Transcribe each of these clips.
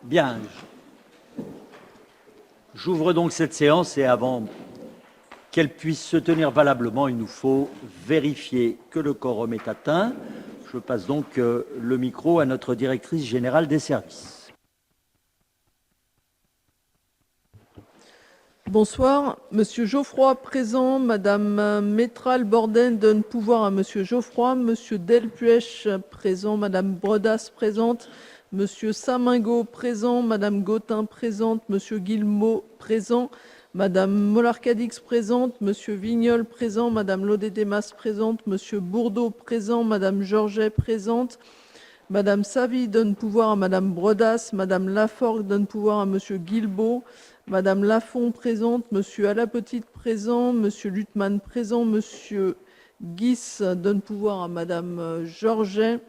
Bien. J'ouvre donc cette séance et avant qu'elle puisse se tenir valablement, il nous faut vérifier que le quorum est atteint. Je passe donc le micro à notre directrice générale des services. Bonsoir. Monsieur Geoffroy présent. Madame Métral-Borden donne pouvoir à Monsieur Geoffroy. Monsieur Delpuech présent. Madame Bredas présente. Monsieur Samingo présent. Madame Gautin présente. Monsieur Guillemot présent. Madame Molarcadix présente. Monsieur Vignol présent. Madame Lodé-Demas présente. Monsieur Bourdeau présent. Madame Georget présente. Madame Savy donne pouvoir à Madame Bredas. Madame Laforgue donne pouvoir à Monsieur Guilbeault. Madame Lafont présente, Monsieur Alapetite présent, Monsieur Luttmann présent, Monsieur Guis donne pouvoir à Madame Georget,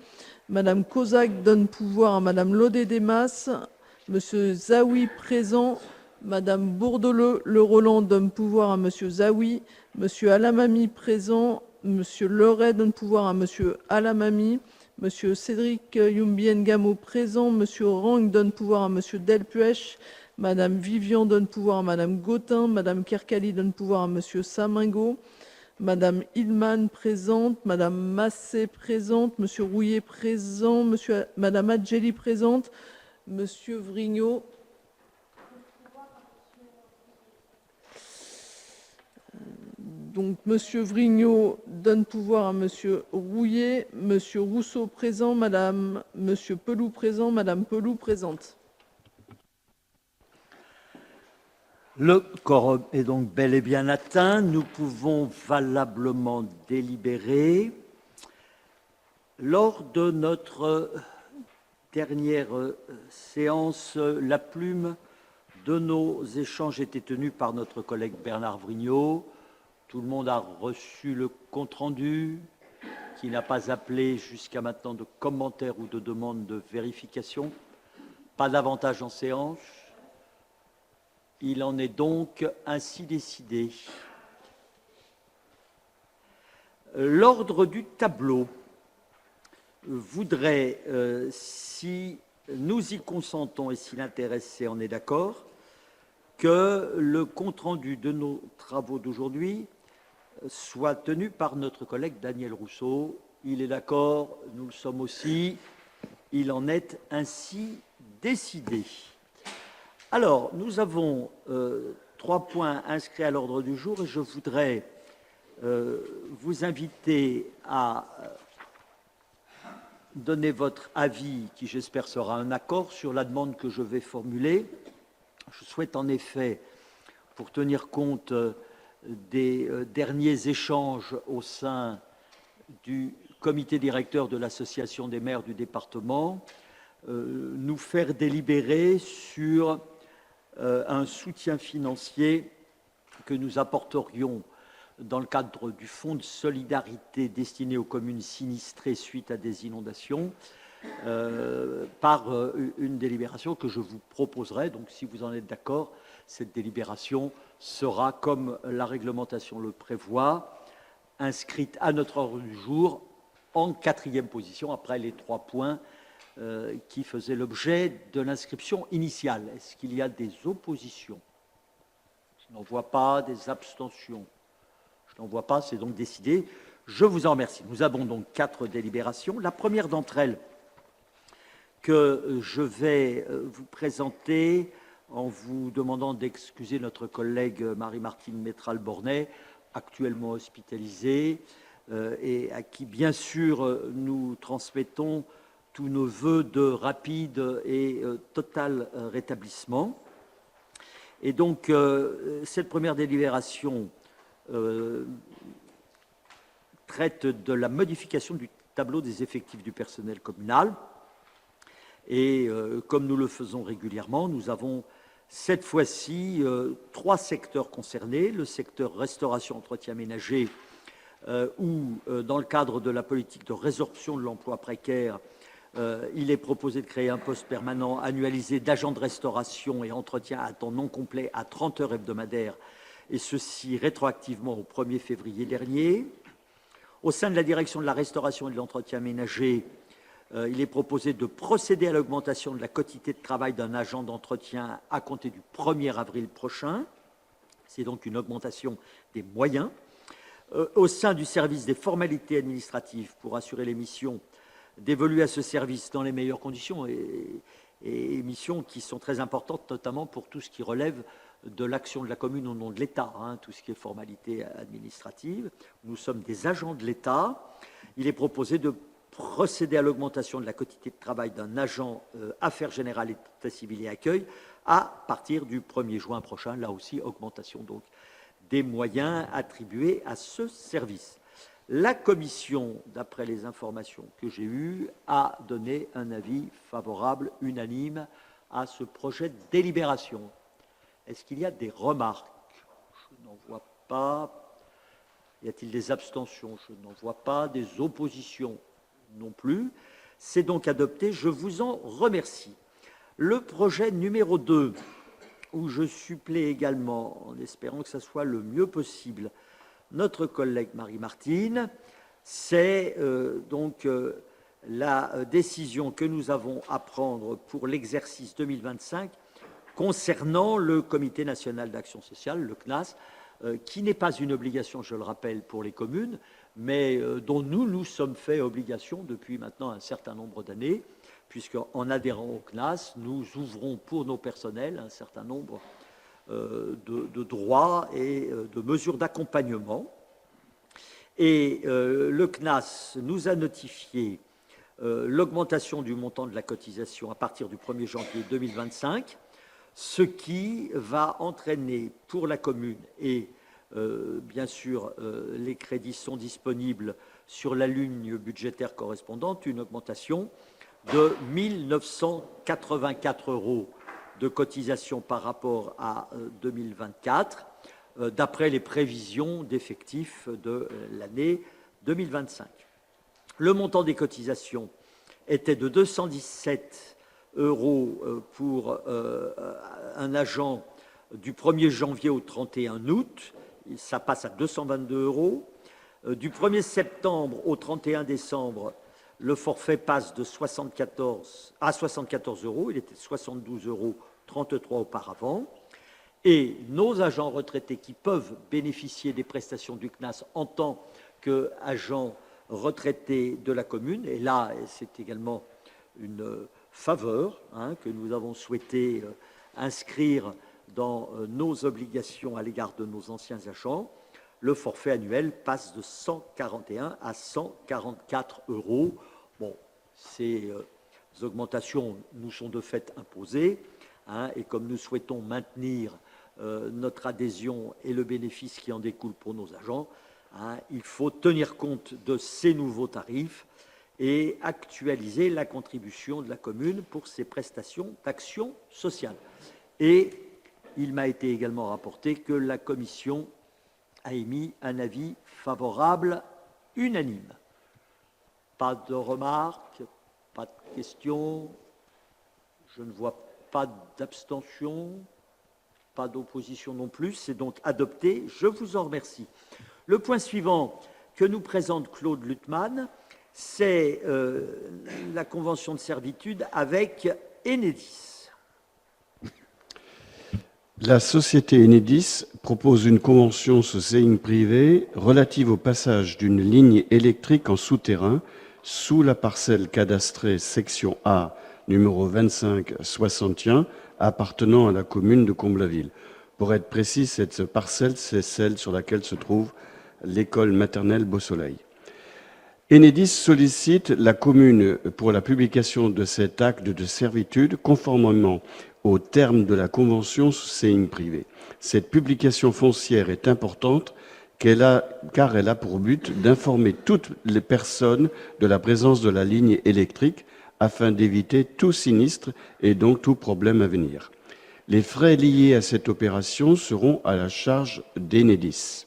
Madame Kozak donne pouvoir à Madame Lodé-Demas, Monsieur Zawi présent, Madame Bourdelot Le Roland donne pouvoir à Monsieur Zawi, Monsieur Alamami présent, Monsieur Leray donne pouvoir à Monsieur Alamami, Monsieur Cédric Youmbien-Gamo présent, Monsieur Rang donne pouvoir à Monsieur Delpuech, Madame Vivian donne pouvoir à Madame Gautin, Madame Kerkali donne pouvoir à Monsieur Samingo, Madame Hillman présente, Madame Massé présente, Monsieur Rouillet présent, Madame Adjeli présente, Monsieur Vrignot. Donc Monsieur Vrignot donne pouvoir à Monsieur Rouillet, Monsieur Rousseau présent, Monsieur Pelou présent, Madame Pelou présente. Le quorum est donc bel et bien atteint. Nous pouvons valablement délibérer. Lors de notre dernière séance, la plume de nos échanges était tenue par notre collègue Bernard Vrignot. Tout le monde a reçu le compte-rendu, qui n'a pas appelé jusqu'à maintenant de commentaires ou de demandes de vérification. Pas davantage en séance. Il en est donc ainsi décidé. L'ordre du tableau voudrait, si nous y consentons et si l'intéressé en est d'accord, que le compte-rendu de nos travaux d'aujourd'hui soit tenu par notre collègue Daniel Rousseau. Il est d'accord, nous le sommes aussi. Il en est ainsi décidé. Alors, nous avons 3 points inscrits à l'ordre du jour et je voudrais vous inviter à donner votre avis, qui j'espère sera un accord, sur la demande que je vais formuler. Je souhaite en effet, pour tenir compte des derniers échanges au sein du comité directeur de l'Association des maires du département, nous faire délibérer sur un soutien financier que nous apporterions dans le cadre du fonds de solidarité destiné aux communes sinistrées suite à des inondations par une délibération que je vous proposerai. Donc, si vous en êtes d'accord, cette délibération sera, comme la réglementation le prévoit, inscrite à notre ordre du jour en 4e position, après les 3 points qui faisait l'objet de l'inscription initiale. Est-ce qu'il y a des oppositions? Je n'en vois pas. Des abstentions? Je n'en vois pas, c'est donc décidé. Je vous en remercie. Nous avons donc 4 délibérations. La première d'entre elles que je vais vous présenter en vous demandant d'excuser notre collègue Marie-Martine Métral-Bornet, actuellement hospitalisée, et à qui, bien sûr, nous transmettons tous nos voeux de rapide et total rétablissement. Et donc, cette première délibération traite de la modification du tableau des effectifs du personnel communal. Et comme nous le faisons régulièrement, nous avons cette fois-ci 3 secteurs concernés. Le secteur restauration, entretien ménager, où, dans le cadre de la politique de résorption de l'emploi précaire, il est proposé de créer un poste permanent annualisé d'agent de restauration et entretien à temps non complet à 30 heures hebdomadaires, et ceci rétroactivement au 1er février dernier. Au sein de la direction de la restauration et de l'entretien ménager, Il est proposé de procéder à l'augmentation de la quotité de travail d'un agent d'entretien à compter du 1er avril prochain. C'est donc une augmentation des moyens. Au sein du service des formalités administratives pour assurer les missions d'évoluer à ce service dans les meilleures conditions et missions qui sont très importantes, notamment pour tout ce qui relève de l'action de la commune au nom de l'État, tout ce qui est formalité administrative. Nous sommes des agents de l'État. Il est proposé de procéder à l'augmentation de la quotité de travail d'un agent affaires générales, état civil et accueil à partir du 1er juin prochain. Là aussi, augmentation donc des moyens attribués à ce service. La commission, d'après les informations que j'ai eues, a donné un avis favorable unanime à ce projet de délibération. Est-ce qu'il y a des remarques? Je n'en vois pas. Y a-t-il des abstentions? Je n'en vois pas. Des oppositions? Non plus. C'est donc adopté. Je vous en remercie. Le projet numéro 2, où je supplée également, en espérant que ça soit le mieux possible, notre collègue Marie-Martine, c'est la décision que nous avons à prendre pour l'exercice 2025 concernant le Comité national d'action sociale, le CNAS, qui n'est pas une obligation, je le rappelle, pour les communes, mais dont nous sommes fait obligation depuis maintenant un certain nombre d'années, puisqu'en adhérant au CNAS, nous ouvrons pour nos personnels un certain nombre de droits et de mesures d'accompagnement. Et le CNAS nous a notifié l'augmentation du montant de la cotisation à partir du 1er janvier 2025, ce qui va entraîner pour la commune, et bien sûr les crédits sont disponibles sur la ligne budgétaire correspondante, une augmentation de 1 984 € de cotisation par rapport à 2024, d'après les prévisions d'effectifs de l'année 2025. Le montant des cotisations était de 217 € pour un agent du 1er janvier au 31 août, ça passe à 222 €. Du 1er septembre au 31 décembre, le forfait passe de 74 à 74 €, il était 72,33 € auparavant. Et nos agents retraités qui peuvent bénéficier des prestations du CNAS en tant qu'agents retraités de la commune, et là c'est également une faveur que nous avons souhaité inscrire dans nos obligations à l'égard de nos anciens agents, le forfait annuel passe de 141 à 144 €. Bon, ces augmentations nous sont de fait imposées, et comme nous souhaitons maintenir notre adhésion et le bénéfice qui en découle pour nos agents, il faut tenir compte de ces nouveaux tarifs et actualiser la contribution de la commune pour ses prestations d'action sociale. Et il m'a été également rapporté que la commission a émis un avis favorable unanime. Pas de remarques, pas de questions, je ne vois pas d'abstention, pas d'opposition non plus, c'est donc adopté. Je vous en remercie. Le point suivant que nous présente Claude Luttmann, c'est la convention de servitude avec Enedis. La société Enedis propose une convention sous CEING privé relative au passage d'une ligne électrique en souterrain sous la parcelle cadastrée section A, numéro 2561, appartenant à la commune de Comblaville. Pour être précis, cette parcelle, c'est celle sur laquelle se trouve l'école maternelle Beau-Soleil. Enedis sollicite la commune pour la publication de cet acte de servitude conformément aux termes de la convention sous CEING privé. Cette publication foncière est importante car elle a pour but d'informer toutes les personnes de la présence de la ligne électrique afin d'éviter tout sinistre et donc tout problème à venir. Les frais liés à cette opération seront à la charge d'Enedis.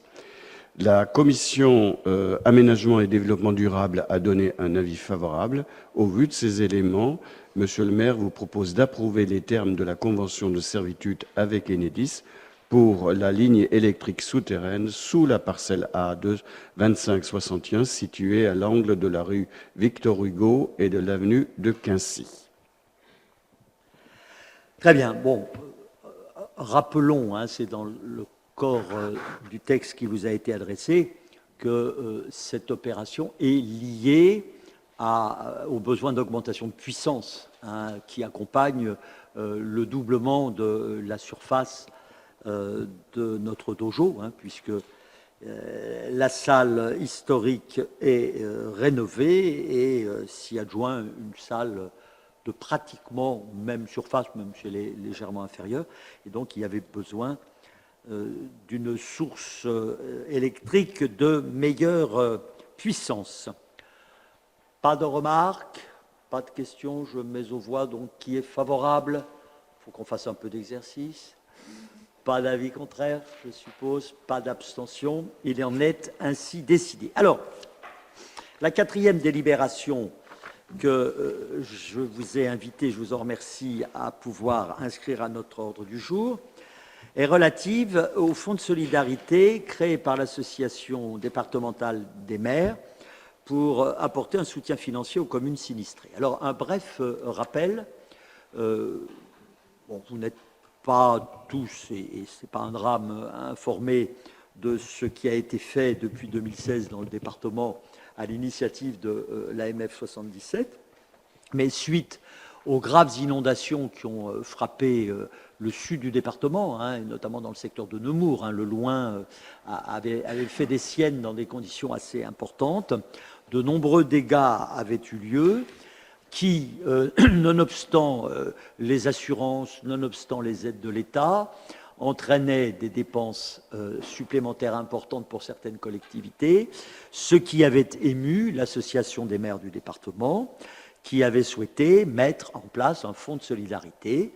La commission Aménagement et Développement durable a donné un avis favorable. Au vu de ces éléments, Monsieur le maire vous propose d'approuver les termes de la convention de servitude avec Enedis pour la ligne électrique souterraine sous la parcelle A de 2561 située à l'angle de la rue Victor Hugo et de l'avenue de Quincy. Très bien. Bon, rappelons, hein, c'est dans le corps du texte qui vous a été adressé, que cette opération est liée aux besoins d'augmentation de puissance, hein, qui accompagnent le doublement de la surface de notre dojo, hein, puisque la salle historique est rénovée et s'y adjoint une salle de pratiquement même surface, même si elle est légèrement inférieure, et donc il y avait besoin d'une source électrique de meilleure puissance. Pas de remarques, pas de questions, je mets aux voix, donc qui est favorable? Il faut qu'on fasse un peu d'exercice. Pas d'avis contraire, je suppose, pas d'abstention. Il en est ainsi décidé. Alors, la quatrième délibération que je vous ai invité, je vous en remercie, à pouvoir inscrire à notre ordre du jour, est relative au fonds de solidarité créé par l'Association départementale des maires pour apporter un soutien financier aux communes sinistrées. Alors, un bref rappel. Bon, vous n'êtes pas tous, et ce n'est pas un drame, informés de ce qui a été fait depuis 2016 dans le département à l'initiative de l'AMF 77, mais suite aux graves inondations qui ont frappé le sud du département, hein, et notamment dans le secteur de Nemours, hein, le Loing avait fait des siennes dans des conditions assez importantes. De nombreux dégâts avaient eu lieu qui, nonobstant les assurances, nonobstant les aides de l'État, entraînaient des dépenses supplémentaires importantes pour certaines collectivités, ce qui avait ému l'Association des maires du département, qui avait souhaité mettre en place un fonds de solidarité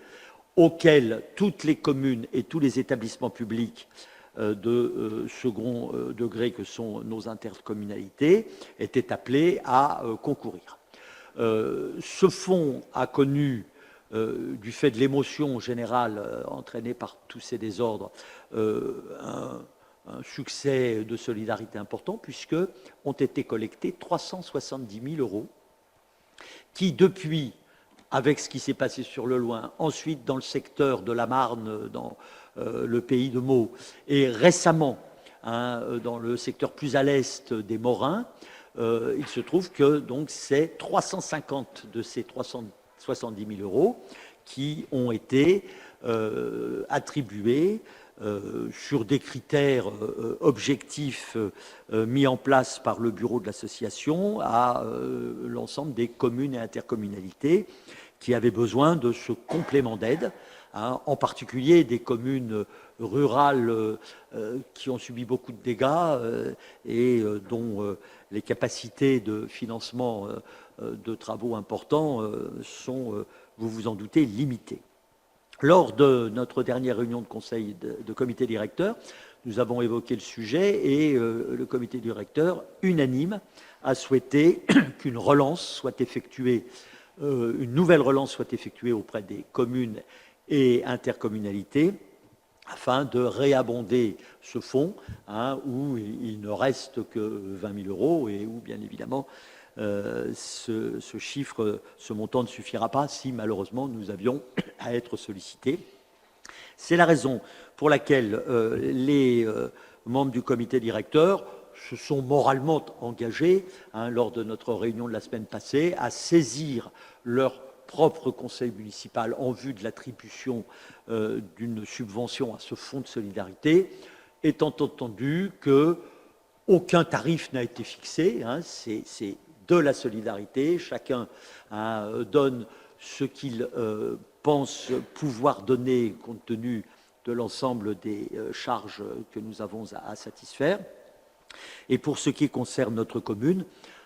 auquel toutes les communes et tous les établissements publics de second degré que sont nos intercommunalités étaient appelés à concourir. Ce fonds a connu, du fait de l'émotion générale entraînée par tous ces désordres, un succès de solidarité important, puisque ont été collectés 370 000 euros, qui depuis, avec ce qui s'est passé sur le Loing, ensuite dans le secteur de la Marne, dans le pays de Meaux, et récemment dans le secteur plus à l'est des Morins, il se trouve que donc c'est 350 de ces 370 000 euros qui ont été attribués sur des critères objectifs mis en place par le bureau de l'association à l'ensemble des communes et intercommunalités qui avaient besoin de ce complément d'aide, hein, en particulier des communes rurales qui ont subi beaucoup de dégâts et dont les capacités de financement de travaux importants sont, vous vous en doutez, limitées. Lors de notre dernière réunion de conseil de comité directeur, nous avons évoqué le sujet et le comité directeur, unanime, a souhaité qu'une relance soit effectuée, une nouvelle relance soit effectuée auprès des communes et intercommunalités afin de réabonder ce fonds, hein, où il ne reste que 20 000 euros et où, bien évidemment, ce chiffre, ce montant ne suffira pas si, malheureusement, nous avions à être sollicités. C'est la raison pour laquelle les membres du comité directeur se sont moralement engagés, hein, lors de notre réunion de la semaine passée, à saisir leur propre conseil municipal en vue de l'attribution d'une subvention à ce fonds de solidarité, étant entendu qu'aucun tarif n'a été fixé, hein, c'est de la solidarité, chacun donne ce qu'il pense pouvoir donner compte tenu de l'ensemble des charges que nous avons à satisfaire. Et pour ce qui concerne notre commune,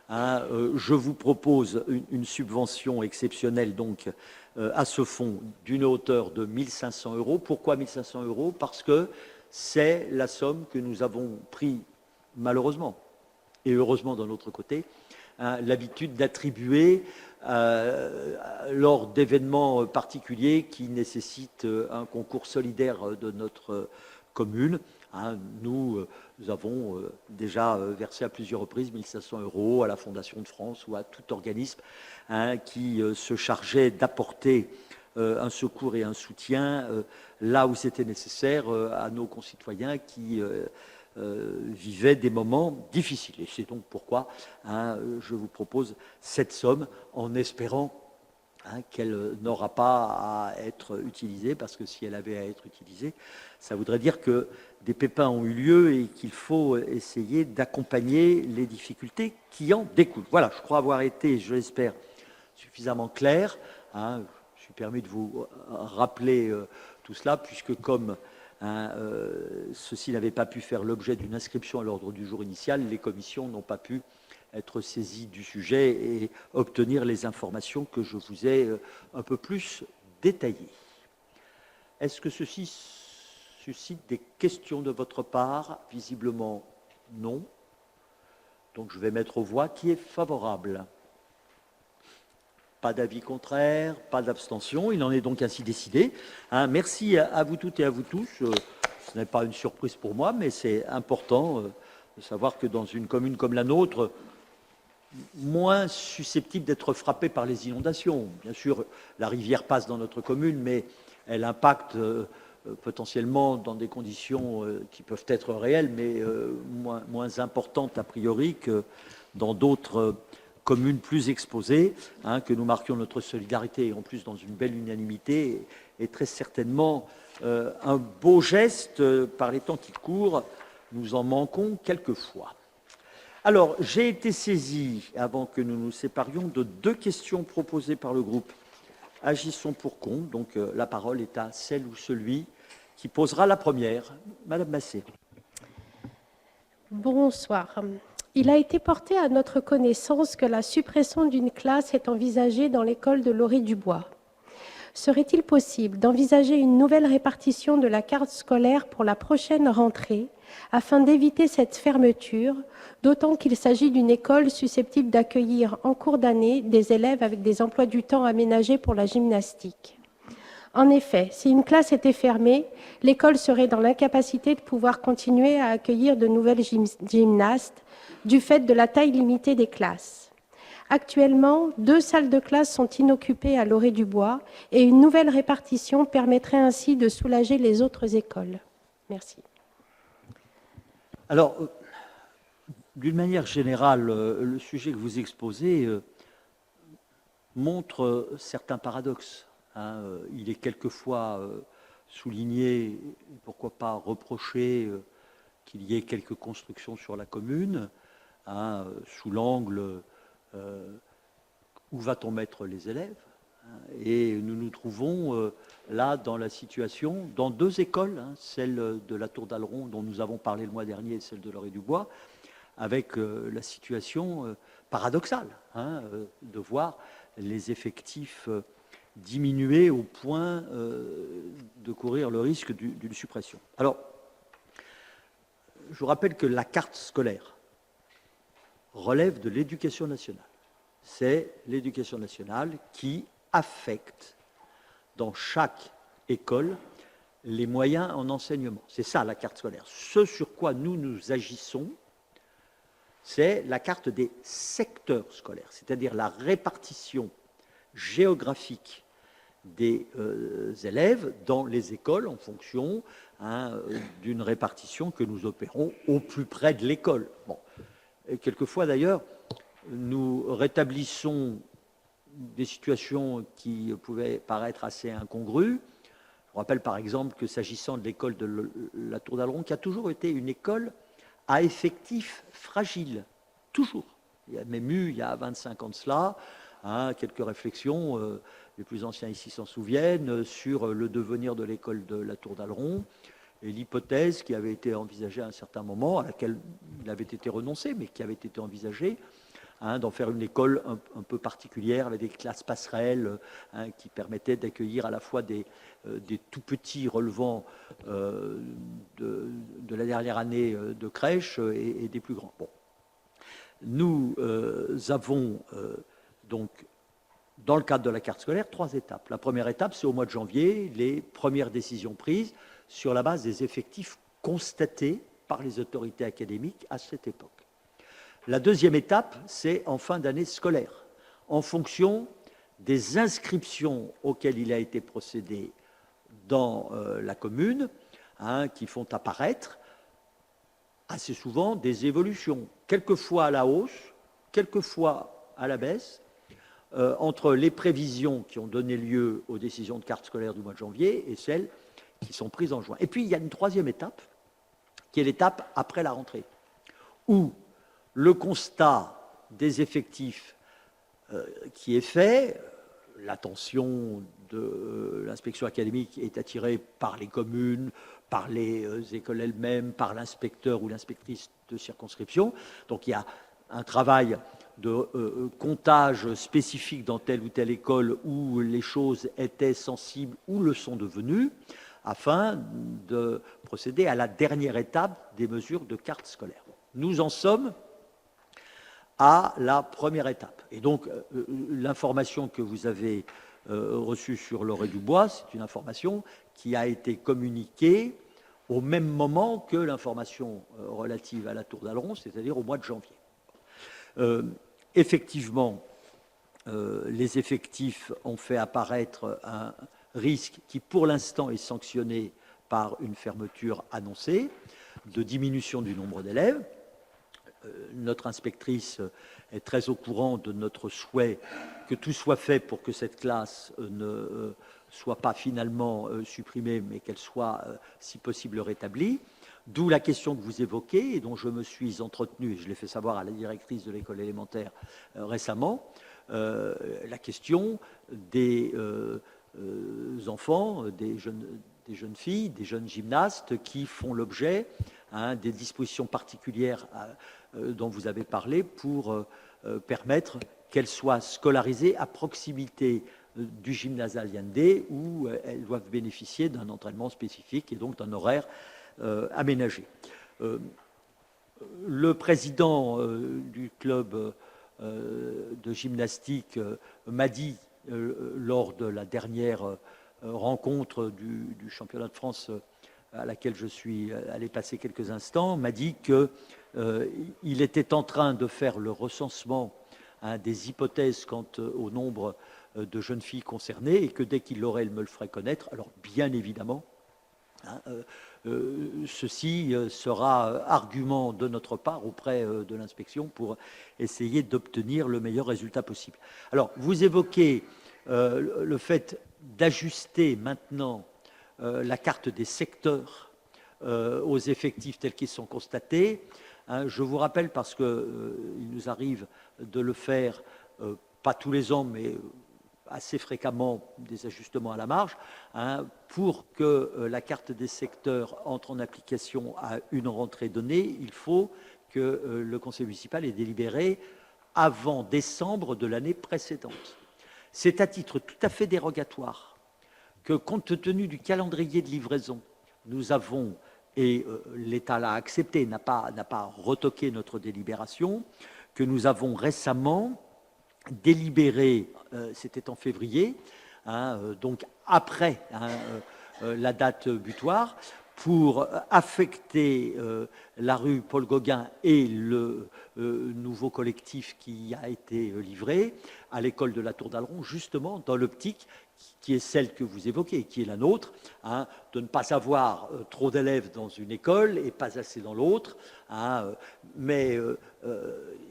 je vous propose une subvention exceptionnelle donc à ce fonds d'une hauteur de 1 500 euros. Pourquoi 1 500 euros? Parce que c'est la somme que nous avons pris, malheureusement, et heureusement d'un autre côté, l'habitude d'attribuer lors d'événements particuliers qui nécessitent un concours solidaire de notre commune. Nous avons déjà versé à plusieurs reprises 1 500 € à la Fondation de France ou à tout organisme qui se chargeait d'apporter un secours et un soutien là où c'était nécessaire à nos concitoyens qui vivaient des moments difficiles. Et c'est donc pourquoi je vous propose cette somme en espérant qu'elle n'aura pas à être utilisée, parce que si elle avait à être utilisée, ça voudrait dire que des pépins ont eu lieu et qu'il faut essayer d'accompagner les difficultés qui en découlent. Voilà, je crois avoir été, je l'espère, suffisamment clair. Je suis permis de vous rappeler tout cela, puisque comme ceci n'avait pas pu faire l'objet d'une inscription à l'ordre du jour initial, les commissions n'ont pas pu être saisies du sujet et obtenir les informations que je vous ai un peu plus détaillées. Est-ce que ceci suscite des questions de votre part? Visiblement non. Donc je vais mettre aux voix. Qui est favorable? Pas d'avis contraire, pas d'abstention. Il en est donc ainsi décidé. Merci à vous toutes et à vous tous. Ce n'est pas une surprise pour moi, mais c'est important de savoir que dans une commune comme la nôtre, moins susceptible d'être frappée par les inondations. Bien sûr, la rivière passe dans notre commune, mais elle impacte potentiellement dans des conditions qui peuvent être réelles, mais moins importantes a priori que dans d'autres communes plus exposées, que nous marquions notre solidarité, et en plus dans une belle unanimité, et très certainement un beau geste par les temps qui courent. Nous en manquons quelquefois. Alors, j'ai été saisi, avant que nous nous séparions, de 2 questions proposées par le groupe Agissons pour compte. Donc, la parole est à celle ou celui qui posera la première. Madame Massé. Bonsoir. Il a été porté à notre connaissance que la suppression d'une classe est envisagée dans l'école de Loré-du-Bois. Serait-il possible d'envisager une nouvelle répartition de la carte scolaire pour la prochaine rentrée afin d'éviter cette fermeture, d'autant qu'il s'agit d'une école susceptible d'accueillir en cours d'année des élèves avec des emplois du temps aménagés pour la gymnastique? En effet, si une classe était fermée, l'école serait dans l'incapacité de pouvoir continuer à accueillir de nouvelles gymnastes du fait de la taille limitée des classes. Actuellement, 2 salles de classe sont inoccupées à Loré-du-Bois et une nouvelle répartition permettrait ainsi de soulager les autres écoles. Merci. Alors, d'une manière générale, le sujet que vous exposez montre certains paradoxes. Il est quelquefois souligné, pourquoi pas reproché, qu'il y ait quelques constructions sur la commune, sous l'angle où va-t-on mettre les élèves? Et nous nous trouvons là dans la situation, dans 2 écoles, celle de la Tour d'Aleron dont nous avons parlé le mois dernier et celle de Loré-du-Bois, avec la situation paradoxale de voir les effectifs diminuer au point de courir le risque d'une suppression. Alors, je vous rappelle que la carte scolaire relève de l'éducation nationale. C'est l'éducation nationale qui affecte dans chaque école les moyens en enseignement. C'est ça la carte scolaire. Ce sur quoi nous agissons, c'est la carte des secteurs scolaires, c'est-à-dire la répartition géographique des élèves dans les écoles en fonction d'une répartition que nous opérons au plus près de l'école. Bon. Et quelquefois, d'ailleurs, nous rétablissons des situations qui pouvaient paraître assez incongrues. Je rappelle par exemple que s'agissant de l'école de la Tour d'Aleron, qui a toujours été une école à effectifs fragiles, toujours. Il y a même eu, il y a 25 ans de cela, quelques réflexions, les plus anciens ici s'en souviennent, sur le devenir de l'école de la Tour d'Aleron, et l'hypothèse qui avait été envisagée à un certain moment, à laquelle il avait été renoncé, mais qui avait été envisagée, d'en faire une école un peu particulière, avec des classes passerelles qui permettaient d'accueillir à la fois des tout petits relevant de la dernière année de crèche et des plus grands. Bon. Nous avons donc, dans le cadre de la carte scolaire, 3 étapes. La première étape, c'est au mois de janvier, les premières décisions prises sur la base des effectifs constatées par les autorités académiques à cette époque. La deuxième étape, c'est en fin d'année scolaire, en fonction des inscriptions auxquelles il a été procédé dans la commune, qui font apparaître assez souvent des évolutions, quelquefois à la hausse, quelquefois à la baisse, entre les prévisions qui ont donné lieu aux décisions de carte scolaire du mois de janvier et celles qui sont prises en juin. Et puis, il y a une troisième étape, qui est l'étape après la rentrée, où le constat des effectifs qui est fait, l'attention de l'inspection académique est attirée par les communes, par les écoles elles-mêmes, par l'inspecteur ou l'inspectrice de circonscription. Donc il y a un travail de comptage spécifique dans telle ou telle école où les choses étaient sensibles ou le sont devenues, afin de procéder à la dernière étape des mesures de carte scolaire. Nous en sommes à la première étape. Et donc, l'information que vous avez reçue sur l'Orée-du-Bois, c'est une information qui a été communiquée au même moment que l'information relative à la Tour d'Aleron, c'est-à-dire au mois de janvier. Effectivement, les effectifs ont fait apparaître un risque qui, pour l'instant, est sanctionné par une fermeture annoncée, de diminution du nombre d'élèves. Notre inspectrice est très au courant de notre souhait que tout soit fait pour que cette classe ne soit pas finalement supprimée, mais qu'elle soit, si possible, rétablie. D'où la question que vous évoquez et dont je me suis entretenu, et je l'ai fait savoir à la directrice de l'école élémentaire récemment, la question des enfants, des jeunes filles, des jeunes gymnastes qui font l'objet des dispositions particulières dont vous avez parlé pour permettre qu'elles soient scolarisées à proximité du gymnase Allende où elles doivent bénéficier d'un entraînement spécifique et donc d'un horaire aménagé. Le président du club de gymnastique m'a dit lors de la dernière rencontre du championnat de France à laquelle je suis allé passer quelques instants, m'a dit qu'il était en train de faire le recensement des hypothèses quant au nombre de jeunes filles concernées et que dès qu'il l'aurait, il me le ferait connaître. Alors bien évidemment, ceci sera argument de notre part auprès de l'inspection pour essayer d'obtenir le meilleur résultat possible. Alors, vous évoquez le fait d'ajuster maintenant la carte des secteurs aux effectifs tels qu'ils sont constatés. Je vous rappelle, parce qu'il nous arrive de le faire, pas tous les ans, mais assez fréquemment, des ajustements à la marge, pour que la carte des secteurs entre en application à une rentrée donnée, il faut que le conseil municipal ait délibéré avant décembre de l'année précédente. C'est à titre tout à fait dérogatoire que, compte tenu du calendrier de livraison, nous avons, et l'État l'a accepté, n'a pas retoqué notre délibération, que nous avons récemment délibéré, c'était en février, donc après la date butoir, pour affecter la rue Paul Gauguin et le nouveau collectif qui a été livré à l'école de la Tour d'Aleron, justement dans l'optique qui est celle que vous évoquez, qui est la nôtre, de ne pas avoir trop d'élèves dans une école et pas assez dans l'autre. Mais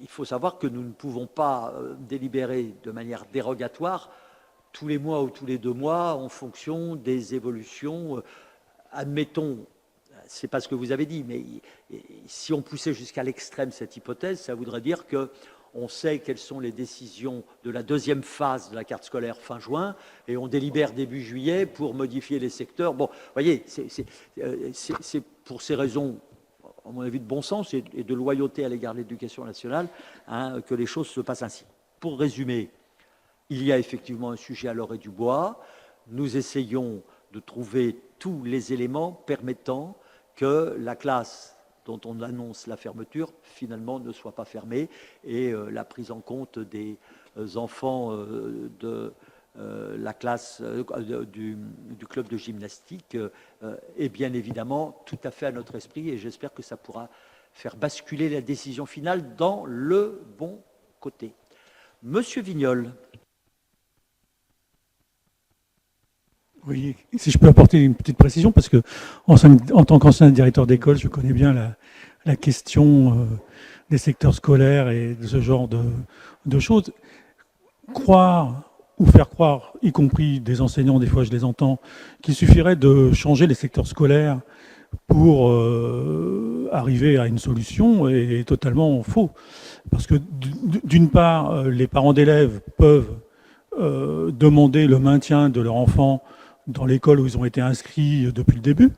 il faut savoir que nous ne pouvons pas délibérer de manière dérogatoire tous les mois ou tous les 2 mois en fonction des évolutions. Admettons, c'est pas ce que vous avez dit, mais si on poussait jusqu'à l'extrême cette hypothèse, ça voudrait dire que on sait quelles sont les décisions de la deuxième phase de la carte scolaire fin juin, et on délibère début juillet pour modifier les secteurs. Bon, vous voyez, c'est pour ces raisons, à mon avis, de bon sens et de loyauté à l'égard de l'éducation nationale, que les choses se passent ainsi. Pour résumer, il y a effectivement un sujet à l'Orée-du-Bois. Nous essayons de trouver tous les éléments permettant que la classe dont on annonce la fermeture, finalement, ne soit pas fermée, et la prise en compte des enfants de la classe du club de gymnastique est bien évidemment tout à fait à notre esprit et j'espère que ça pourra faire basculer la décision finale dans le bon côté. Monsieur Vignol. Oui, si je peux apporter une petite précision, parce que en tant qu'ancien directeur d'école, je connais bien la question des secteurs scolaires et de ce genre de choses. Croire ou faire croire, y compris des enseignants, des fois je les entends, qu'il suffirait de changer les secteurs scolaires pour arriver à une solution est totalement faux. Parce que d'une part, les parents d'élèves peuvent demander le maintien de leur enfant dans l'école où ils ont été inscrits depuis le début,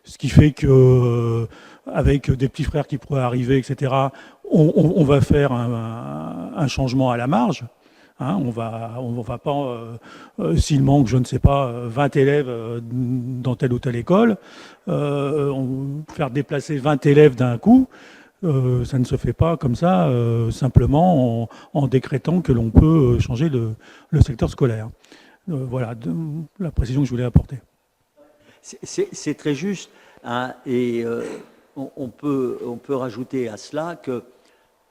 ce qui fait que avec des petits frères qui pourraient arriver, etc., on va faire un changement à la marge. Hein, on va pas, s'il manque, je ne sais pas, 20 élèves dans telle ou telle école, faire déplacer 20 élèves d'un coup, ça ne se fait pas comme ça, simplement en décrétant que l'on peut changer le secteur scolaire. Voilà la précision que je voulais apporter. C'est très juste, hein, et on peut rajouter à cela que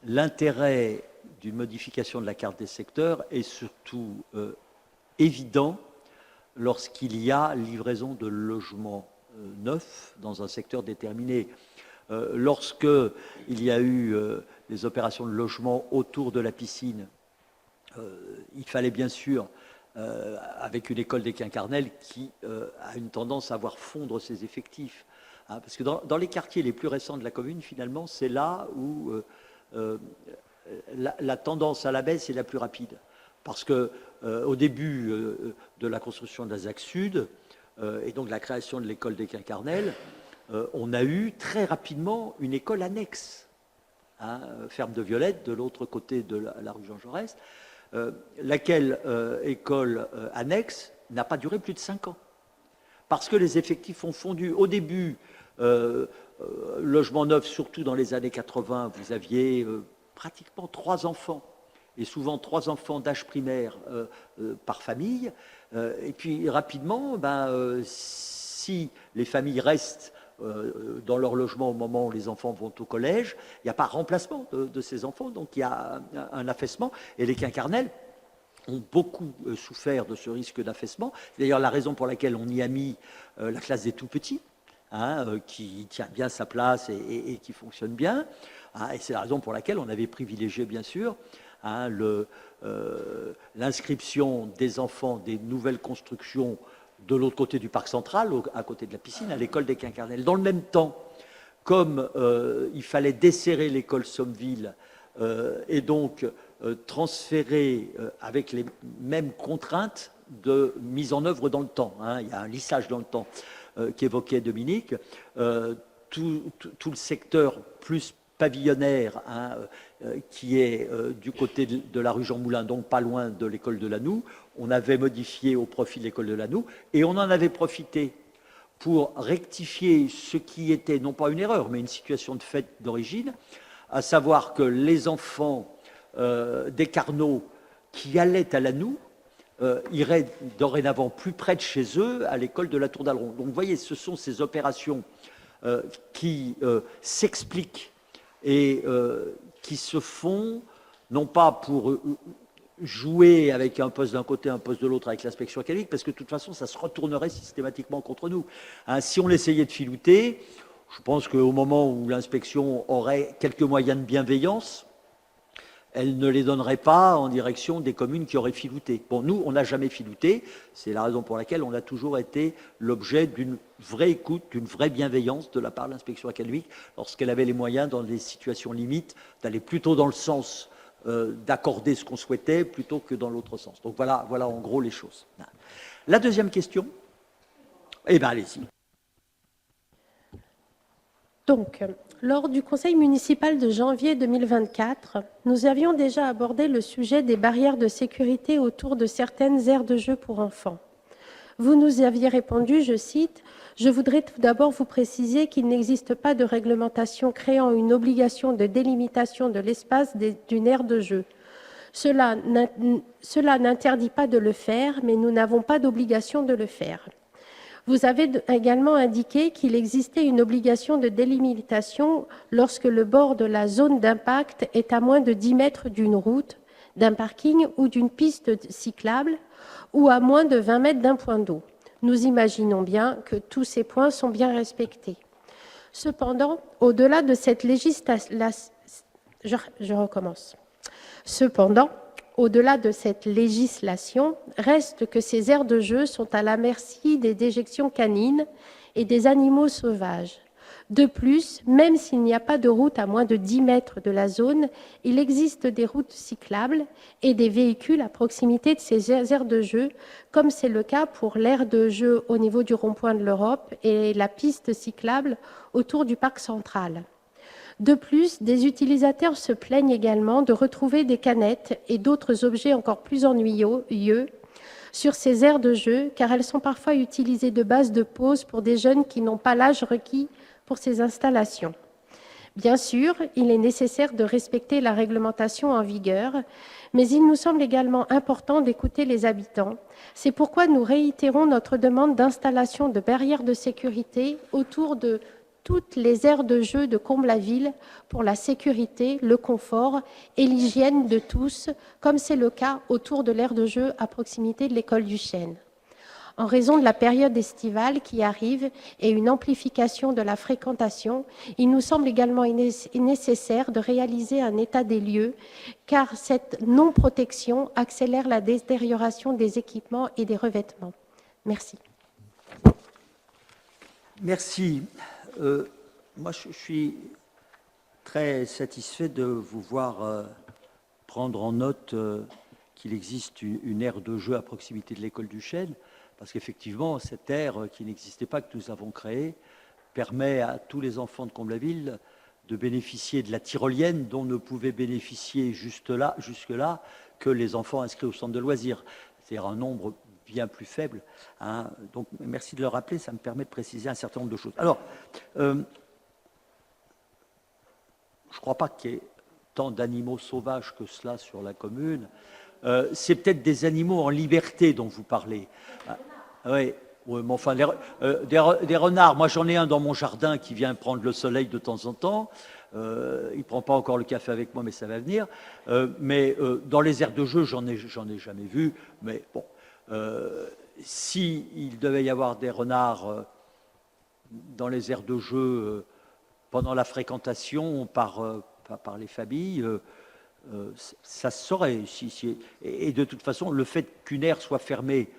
l'intérêt d'une modification de la carte des secteurs est surtout évident lorsqu'il y a livraison de logements neufs dans un secteur déterminé. Lorsque il y a eu les opérations de logement autour de la piscine, il fallait bien sûr, avec une école des Quincarnelles qui a une tendance à voir fondre ses effectifs. Hein, parce que dans les quartiers les plus récents de la commune, finalement, c'est là où la tendance à la baisse est la plus rapide. Parce que au début de la construction de la ZAC Sud, et donc la création de l'école des Quincarnelles, on a eu très rapidement une école annexe, hein, Ferme de Violette, de l'autre côté de la rue Jean Jaurès, laquelle école annexe n'a pas duré plus de 5 ans. Parce que les effectifs ont fondu. Au début, logement neuf, surtout dans les années 80, vous aviez pratiquement 3 enfants, et souvent 3 enfants d'âge primaire par famille. Et puis rapidement, si les familles restent dans leur logement au moment où les enfants vont au collège, il n'y a pas remplacement de ces enfants, donc il y a un affaissement. Et les Quincarnelles ont beaucoup souffert de ce risque d'affaissement. C'est d'ailleurs la raison pour laquelle on y a mis la classe des tout-petits, hein, qui tient bien sa place et qui fonctionne bien. Hein, et c'est la raison pour laquelle on avait privilégié, bien sûr, hein, l'inscription des enfants des nouvelles constructions de l'autre côté du parc central, à côté de la piscine, à l'école des Quincarnelles. Dans le même temps, comme il fallait desserrer l'école Sommeville et donc transférer avec les mêmes contraintes de mise en œuvre dans le temps, hein, il y a un lissage dans le temps qu'évoquait Dominique, tout le secteur plus pavillonnaire, hein, qui est du côté de la rue Jean Moulin, donc pas loin de l'école de Lannou, on avait modifié au profit de l'école de Lannou, et on en avait profité pour rectifier ce qui était, non pas une erreur, mais une situation de fait d'origine, à savoir que les enfants des Carnot qui allaient à Lannou iraient dorénavant plus près de chez eux, à l'école de la Tour d'Aleron. Donc vous voyez, ce sont ces opérations qui s'expliquent et qui se font, non pas pour jouer avec un poste d'un côté, un poste de l'autre avec l'inspection académique, parce que de toute façon, ça se retournerait systématiquement contre nous. Hein, si on l'essayait de filouter, je pense qu'au moment où l'inspection aurait quelques moyens de bienveillance, elle ne les donnerait pas en direction des communes qui auraient filouté. Bon, nous, on n'a jamais filouté, c'est la raison pour laquelle on a toujours été l'objet d'une vraie écoute, d'une vraie bienveillance de la part de l'inspection académique, lorsqu'elle avait les moyens, dans des situations limites, d'aller plutôt dans le sens d'accorder ce qu'on souhaitait plutôt que dans l'autre sens. Donc voilà en gros les choses. La deuxième question, eh bien allez-y. Donc, lors du conseil municipal de janvier 2024, nous avions déjà abordé le sujet des barrières de sécurité autour de certaines aires de jeu pour enfants. Vous nous aviez répondu, je cite, « Je voudrais tout d'abord vous préciser qu'il n'existe pas de réglementation créant une obligation de délimitation de l'espace d'une aire de jeu. Cela n'interdit pas de le faire, mais nous n'avons pas d'obligation de le faire. Vous avez également indiqué qu'il existait une obligation de délimitation lorsque le bord de la zone d'impact est à moins de 10 mètres d'une route, d'un parking ou d'une piste cyclable, ou à moins de 20 mètres d'un point d'eau. Nous imaginons bien que tous ces points sont bien respectés. Cependant, au-delà de cette législation, reste que ces aires de jeu sont à la merci des déjections canines et des animaux sauvages. De plus, même s'il n'y a pas de route à moins de 10 mètres de la zone, il existe des routes cyclables et des véhicules à proximité de ces aires de jeu, comme c'est le cas pour l'aire de jeu au niveau du rond-point de l'Europe et la piste cyclable autour du parc central. De plus, des utilisateurs se plaignent également de retrouver des canettes et d'autres objets encore plus ennuyeux sur ces aires de jeu, car elles sont parfois utilisées de base de pause pour des jeunes qui n'ont pas l'âge requis pour ces installations. Bien sûr, il est nécessaire de respecter la réglementation en vigueur, mais il nous semble également important d'écouter les habitants. C'est pourquoi nous réitérons notre demande d'installation de barrières de sécurité autour de toutes les aires de jeu de Comble-la-Ville pour la sécurité, le confort et l'hygiène de tous, comme c'est le cas autour de l'aire de jeu à proximité de l'école du Chêne. En raison de la période estivale qui arrive et une amplification de la fréquentation, il nous semble également nécessaire de réaliser un état des lieux, car cette non-protection accélère la détérioration des équipements et des revêtements. Merci. Merci. Moi, je suis très satisfait de vous voir prendre en note qu'il existe une aire de jeu à proximité de l'école du Chêne, parce qu'effectivement, cette aire qui n'existait pas, que nous avons créée, permet à tous les enfants de Comble-la-Ville de bénéficier de la tyrolienne dont ne pouvaient bénéficier jusque-là que les enfants inscrits au centre de loisirs, c'est-à-dire un nombre bien plus faible. Hein. Donc, merci de le rappeler, ça me permet de préciser un certain nombre de choses. Alors, je ne crois pas qu'il y ait tant d'animaux sauvages que cela sur la commune. C'est peut-être des animaux en liberté dont vous parlez. Oui, mais enfin, des renards, moi j'en ai un dans mon jardin qui vient prendre le soleil de temps en temps. Il ne prend pas encore le café avec moi, mais ça va venir. Mais dans les aires de jeu, j'en ai jamais vu. Mais bon, s'il devait y avoir des renards dans les aires de jeu pendant la fréquentation par les familles, ça se saurait. Et de toute façon, le fait qu'une aire soit fermée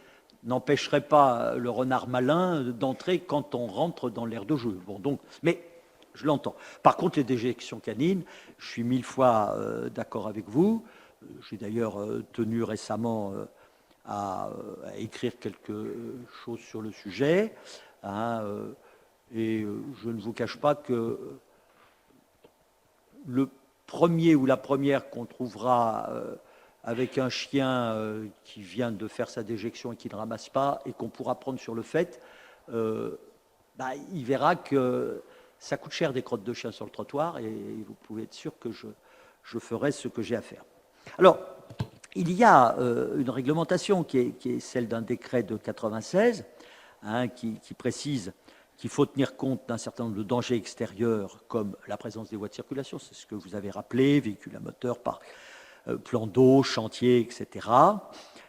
n'empêcherait pas le renard malin d'entrer quand on rentre dans l'aire de jeu. Bon, donc, mais je l'entends. Par contre, les déjections canines, je suis 1000 fois d'accord avec vous. J'ai d'ailleurs tenu récemment à écrire quelque chose sur le sujet. Hein, et je ne vous cache pas que le premier ou la première qu'on trouvera avec un chien qui vient de faire sa déjection et qui ne ramasse pas et qu'on pourra prendre sur le fait, il verra que ça coûte cher des crottes de chien sur le trottoir et vous pouvez être sûr que je ferai ce que j'ai à faire. Alors, il y a une réglementation qui est celle d'un décret de 96 qui précise qu'il faut tenir compte d'un certain nombre de dangers extérieurs comme la présence des voies de circulation, c'est ce que vous avez rappelé, véhicules à moteur, plan d'eau, chantier, etc.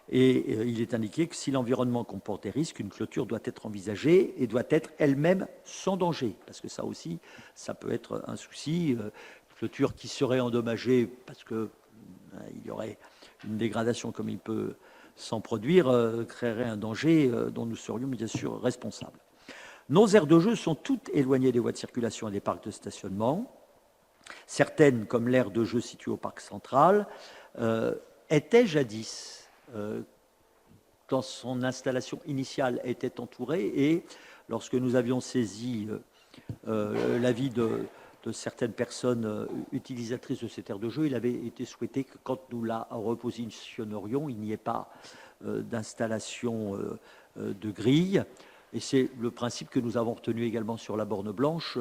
Et il est indiqué que si l'environnement comporte des risques, une clôture doit être envisagée et doit être elle-même sans danger, parce que ça aussi, ça peut être un souci. Une clôture qui serait endommagée parce qu'il y aurait une dégradation comme il peut s'en produire, créerait un danger dont nous serions bien sûr responsables. Nos aires de jeu sont toutes éloignées des voies de circulation et des parcs de stationnement. Certaines, comme l'aire de jeu située au parc central, étaient jadis, dans son installation initiale, étaient entourées et lorsque nous avions saisi l'avis de certaines personnes utilisatrices de cette aire de jeu, il avait été souhaité que quand nous la repositionnerions, il n'y ait pas d'installation de grille. Et c'est le principe que nous avons retenu également sur la borne blanche,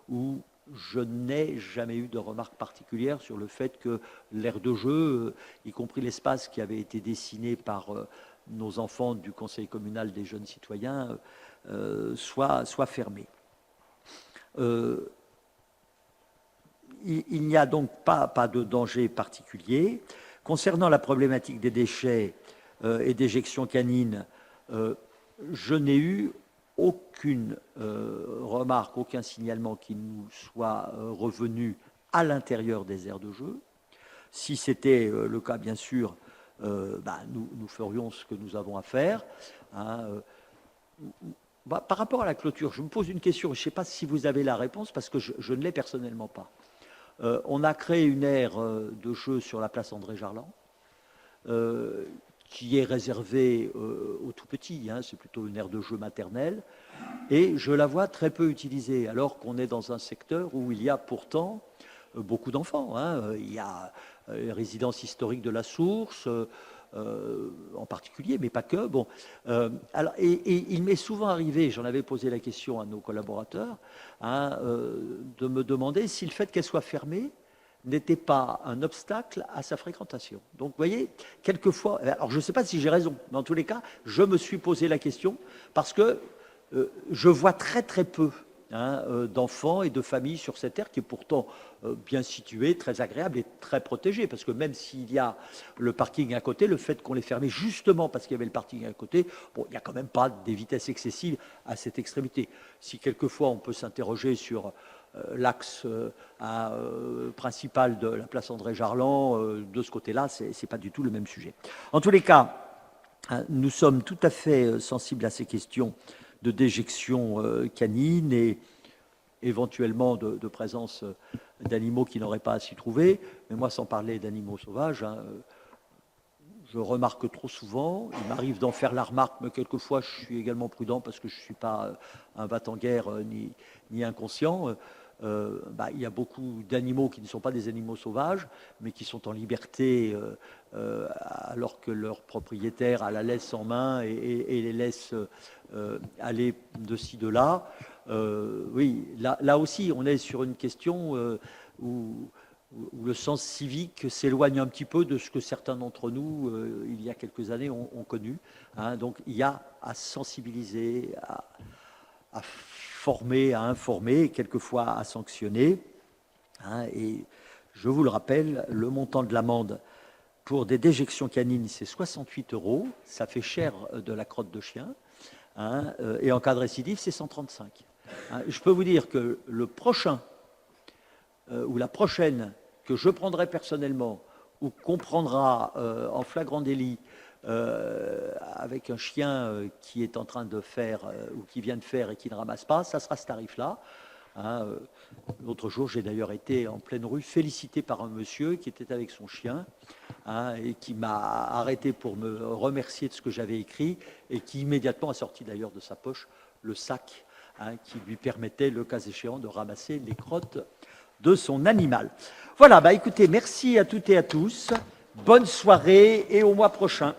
où je n'ai jamais eu de remarque particulière sur le fait que l'aire de jeu, y compris l'espace qui avait été dessiné par nos enfants du Conseil communal des jeunes citoyens, soit fermé. Il n'y a donc pas de danger particulier. Concernant la problématique des déchets et d'éjection canine, je n'ai eu aucune remarque, aucun signalement qui nous soit revenu à l'intérieur des aires de jeu. Si c'était le cas, bien sûr, nous ferions ce que nous avons à faire. Par rapport à la clôture, je me pose une question, je ne sais pas si vous avez la réponse, parce que je ne l'ai personnellement pas. On a créé une aire de jeu sur la place André Jarlan, qui est réservée aux tout-petits, c'est plutôt une aire de jeu maternelle, et je la vois très peu utilisée, alors qu'on est dans un secteur où il y a pourtant beaucoup d'enfants. Il y a les résidences historiques de la Source, en particulier, mais pas que. Bon, alors, et il m'est souvent arrivé, j'en avais posé la question à nos collaborateurs, de me demander si le fait qu'elle soit fermée n'était pas un obstacle à sa fréquentation. Donc, vous voyez, quelquefois, alors je ne sais pas si j'ai raison, mais en tous les cas, je me suis posé la question parce que je vois très très peu d'enfants et de familles sur cette aire qui est pourtant bien située, très agréable et très protégée, parce que même s'il y a le parking à côté, le fait qu'on l'ait fermé justement parce qu'il y avait le parking à côté, bon, il n'y a quand même pas des vitesses excessives à cette extrémité. Si quelquefois on peut s'interroger sur l'axe principal de la place André Jarlan, de ce côté-là, c'est pas du tout le même sujet. En tous les cas, nous sommes tout à fait sensibles à ces questions de déjection canine et éventuellement de présence d'animaux qui n'auraient pas à s'y trouver. Mais moi, sans parler d'animaux sauvages, je remarque trop souvent, il m'arrive d'en faire la remarque, mais quelquefois je suis également prudent parce que je ne suis pas un va-t-en-guerre ni inconscient. Il y a beaucoup d'animaux qui ne sont pas des animaux sauvages, mais qui sont en liberté alors que leur propriétaire a la laisse en main et les laisse aller de ci, de là. Oui, là aussi, on est sur une question où le sens civique s'éloigne un petit peu de ce que certains d'entre nous, il y a quelques années, ont connu. Donc, il y a à sensibiliser, à former, à informer, et quelquefois à sanctionner. Et je vous le rappelle, le montant de l'amende pour des déjections canines, c'est 68 €. Ça fait cher de la crotte de chien. Et en cas de récidive, c'est 135. Je peux vous dire que le prochain ou la prochaine que je prendrai personnellement ou qu'on prendra en flagrant délit avec un chien qui est en train de faire ou qui vient de faire et qui ne ramasse pas, ça sera ce tarif-là. L'autre jour, j'ai d'ailleurs été en pleine rue félicité par un monsieur qui était avec son chien et qui m'a arrêté pour me remercier de ce que j'avais écrit et qui immédiatement a sorti d'ailleurs de sa poche le sac qui lui permettait, le cas échéant, de ramasser les crottes de son animal. Voilà, écoutez, merci à toutes et à tous. Bonne soirée et au mois prochain.